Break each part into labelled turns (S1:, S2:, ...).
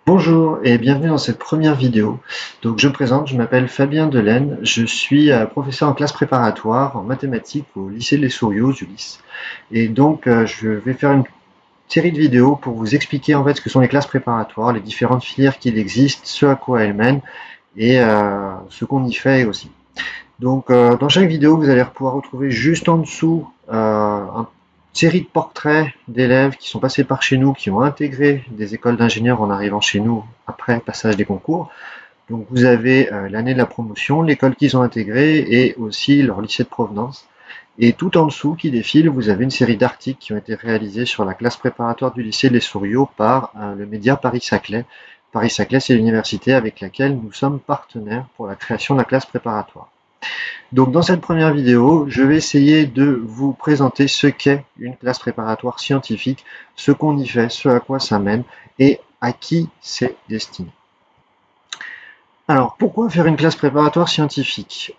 S1: Bonjour et bienvenue dans cette première vidéo. Donc je me présente, je m'appelle Fabien Delaine, je suis professeur en classe préparatoire en mathématiques au lycée Les Souriaux, Ulysse. Et donc je vais faire une série de vidéos pour vous expliquer en fait ce que sont les classes préparatoires, les différentes filières qu'il existe, ce à quoi elles mènent et ce qu'on y fait aussi. Donc, dans chaque vidéo, vous allez pouvoir retrouver juste en dessous une série de portraits d'élèves qui sont passés par chez nous, qui ont intégré des écoles d'ingénieurs en arrivant chez nous après le passage des concours. Donc, vous avez l'année de la promotion, l'école qu'ils ont intégrée et aussi leur lycée de provenance. Et tout en dessous qui défile, vous avez une série d'articles qui ont été réalisés sur la classe préparatoire du lycée Les Souriaux par le média Paris-Saclay. Paris-Saclay, c'est l'université avec laquelle nous sommes partenaires pour la création de la classe préparatoire. Donc dans cette première vidéo, je vais essayer de vous présenter ce qu'est une classe préparatoire scientifique, ce qu'on y fait, ce à quoi ça mène et à qui c'est destiné. Alors pourquoi faire une classe préparatoire scientifique?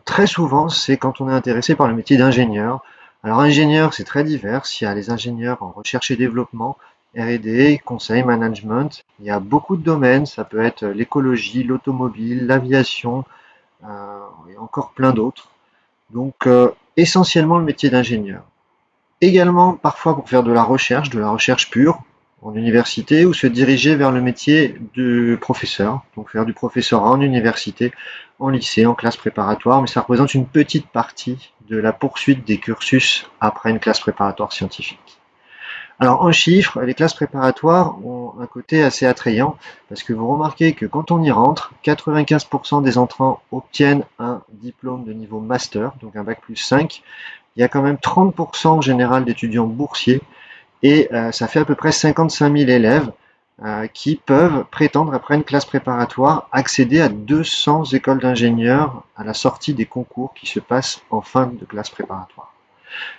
S1: Très souvent, c'est quand on est intéressé par le métier d'ingénieur. Alors ingénieur, c'est très divers. Il y a les ingénieurs en recherche et développement, R&D, conseil, management. Il y a beaucoup de domaines. Ça peut être l'écologie, l'automobile, l'aviation et encore plein d'autres. Donc essentiellement le métier d'ingénieur. Également parfois pour faire de la recherche pure en université ou se diriger vers le métier de professeur, donc faire du professorat en université, en lycée, en classe préparatoire, mais ça représente une petite partie de la poursuite des cursus après une classe préparatoire scientifique. Alors en chiffres, les classes préparatoires ont un côté assez attrayant parce que vous remarquez que quand on y rentre, 95% des entrants obtiennent un diplôme de niveau master, donc un bac plus 5. Il y a quand même 30% en général d'étudiants boursiers et ça fait à peu près 55 000 élèves qui peuvent prétendre après une classe préparatoire accéder à 200 écoles d'ingénieurs à la sortie des concours qui se passent en fin de classe préparatoire.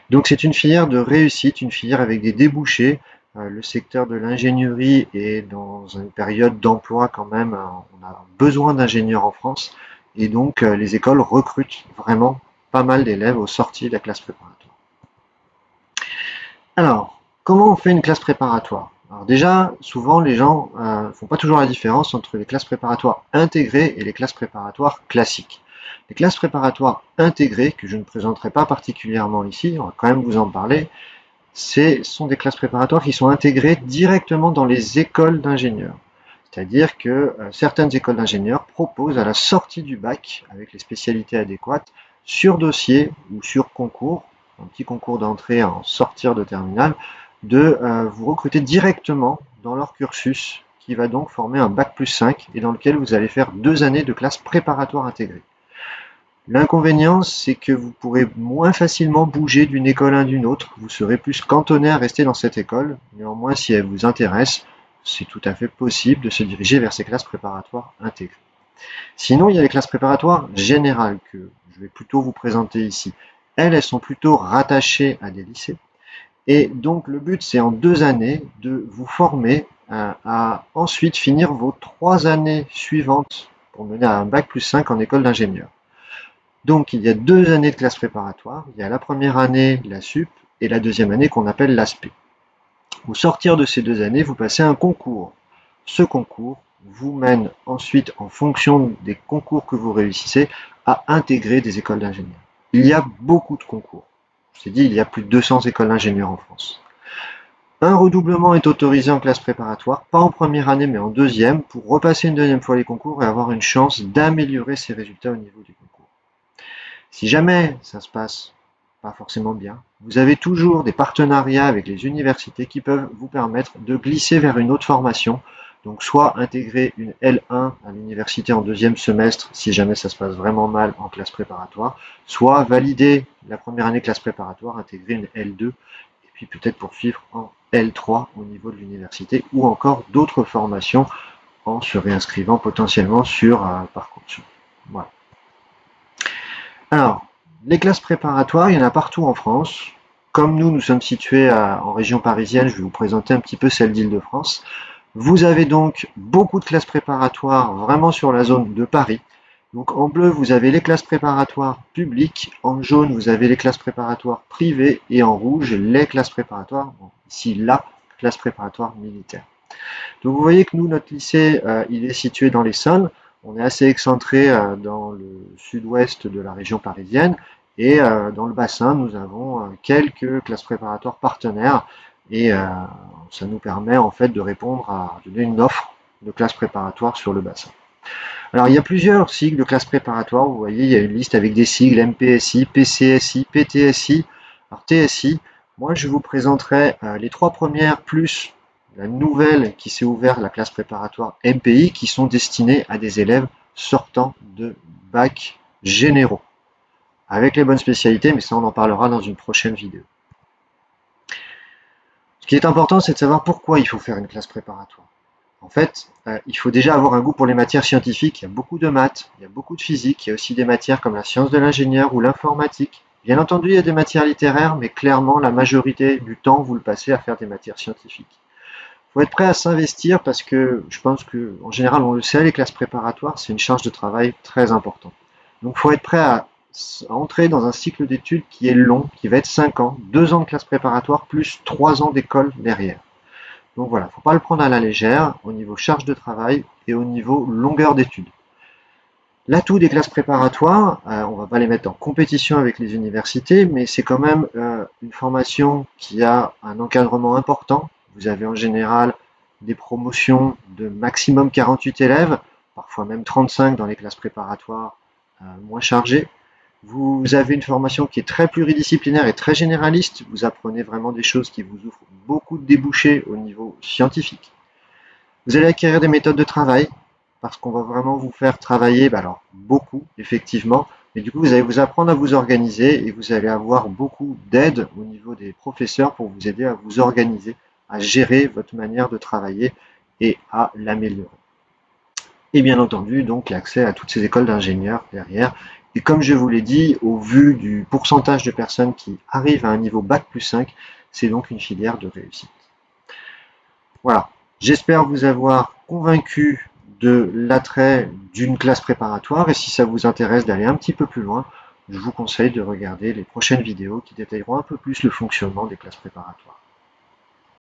S1: Donc c'est une filière de réussite, une filière avec des débouchés. Le secteur de l'ingénierie est dans une période d'emploi quand même. On a besoin d'ingénieurs en France et donc les écoles recrutent vraiment pas mal d'élèves aux sorties de la classe préparatoire. Alors, comment on fait une classe préparatoire? Alors déjà, souvent les gens ne font pas toujours la différence entre les classes préparatoires intégrées et les classes préparatoires classiques. Les classes préparatoires intégrées, que je ne présenterai pas particulièrement ici, on va quand même vous en parler, ce sont des classes préparatoires qui sont intégrées directement dans les écoles d'ingénieurs. C'est-à-dire que certaines écoles d'ingénieurs proposent à la sortie du bac, avec les spécialités adéquates, sur dossier ou sur concours, un petit concours d'entrée en sortir de terminale, de vous recruter directement dans leur cursus, qui va donc former un bac plus 5 et dans lequel vous allez faire 2 années de classe préparatoire intégrée. L'inconvénient, c'est que vous pourrez moins facilement bouger d'une école à une autre. Vous serez plus cantonné à rester dans cette école. Néanmoins, si elle vous intéresse, c'est tout à fait possible de se diriger vers ces classes préparatoires intégrées. Sinon, il y a les classes préparatoires générales que je vais plutôt vous présenter ici. Elles sont plutôt rattachées à des lycées. Et donc, le but, c'est en 2 années de vous former à ensuite finir vos 3 années suivantes pour mener à un bac plus 5 en école d'ingénieur. Donc il y a 2 années de classe préparatoire. Il y a la première année, la sup, et la deuxième année qu'on appelle l'ASP. Au sortir de ces 2 années, vous passez un concours. Ce concours vous mène ensuite, en fonction des concours que vous réussissez, à intégrer des écoles d'ingénieurs. Il y a beaucoup de concours. Je t'ai dit, il y a plus de 200 écoles d'ingénieurs en France. Un redoublement est autorisé en classe préparatoire, pas en première année mais en deuxième, pour repasser une deuxième fois les concours et avoir une chance d'améliorer ses résultats au niveau du concours. Si jamais ça se passe pas forcément bien, vous avez toujours des partenariats avec les universités qui peuvent vous permettre de glisser vers une autre formation. Donc soit intégrer une L1 à l'université en deuxième semestre si jamais ça se passe vraiment mal en classe préparatoire, soit valider la première année classe préparatoire, intégrer une L2 et puis peut-être poursuivre en L3 au niveau de l'université ou encore d'autres formations en se réinscrivant potentiellement sur Parcoursup. Voilà. Alors, les classes préparatoires, il y en a partout en France. Comme nous sommes situés en région parisienne, je vais vous présenter un petit peu celle d'Île-de-France. Vous avez donc beaucoup de classes préparatoires vraiment sur la zone de Paris. Donc en bleu, vous avez les classes préparatoires publiques, en jaune, vous avez les classes préparatoires privées, et en rouge, les classes préparatoires, bon, ici la classe préparatoire militaire. Donc vous voyez que nous, notre lycée, il est situé dans l'Essonne. On est assez excentré dans le sud-ouest de la région parisienne. Et dans le bassin, nous avons quelques classes préparatoires partenaires. Et ça nous permet en fait de répondre à donner une offre de classes préparatoires sur le bassin. Alors il y a plusieurs cycles de classes préparatoires. Vous voyez, il y a une liste avec des sigles MPSI, PCSI, PTSI. Alors TSI, moi je vous présenterai les trois premières plus la nouvelle qui s'est ouverte, la classe préparatoire MPI, qui sont destinées à des élèves sortant de bac généraux, avec les bonnes spécialités, mais ça on en parlera dans une prochaine vidéo. Ce qui est important, c'est de savoir pourquoi il faut faire une classe préparatoire. En fait, il faut déjà avoir un goût pour les matières scientifiques. Il y a beaucoup de maths, il y a beaucoup de physique, il y a aussi des matières comme la science de l'ingénieur ou l'informatique. Bien entendu, il y a des matières littéraires, mais clairement, la majorité du temps, vous le passez à faire des matières scientifiques. Il faut être prêt à s'investir parce que je pense que, en général, on le sait, les classes préparatoires, c'est une charge de travail très importante. Donc, il faut être prêt à entrer dans un cycle d'études qui est long, qui va être 5 ans, 2 ans de classe préparatoire plus 3 ans d'école derrière. Donc voilà, il ne faut pas le prendre à la légère au niveau charge de travail et au niveau longueur d'études. L'atout des classes préparatoires, on ne va pas les mettre en compétition avec les universités, mais c'est quand même une formation qui a un encadrement important. Vous avez en général des promotions de maximum 48 élèves, parfois même 35 dans les classes préparatoires moins chargées. Vous avez une formation qui est très pluridisciplinaire et très généraliste. Vous apprenez vraiment des choses qui vous ouvrent beaucoup de débouchés au niveau scientifique. Vous allez acquérir des méthodes de travail parce qu'on va vraiment vous faire travailler, alors beaucoup effectivement, mais du coup vous allez vous apprendre à vous organiser et vous allez avoir beaucoup d'aide au niveau des professeurs pour vous aider à vous organiser, à gérer votre manière de travailler et à l'améliorer. Et bien entendu, donc l'accès à toutes ces écoles d'ingénieurs derrière. Et comme je vous l'ai dit, au vu du pourcentage de personnes qui arrivent à un niveau Bac plus 5, c'est donc une filière de réussite. Voilà, j'espère vous avoir convaincu de l'attrait d'une classe préparatoire et si ça vous intéresse d'aller un petit peu plus loin, je vous conseille de regarder les prochaines vidéos qui détailleront un peu plus le fonctionnement des classes préparatoires.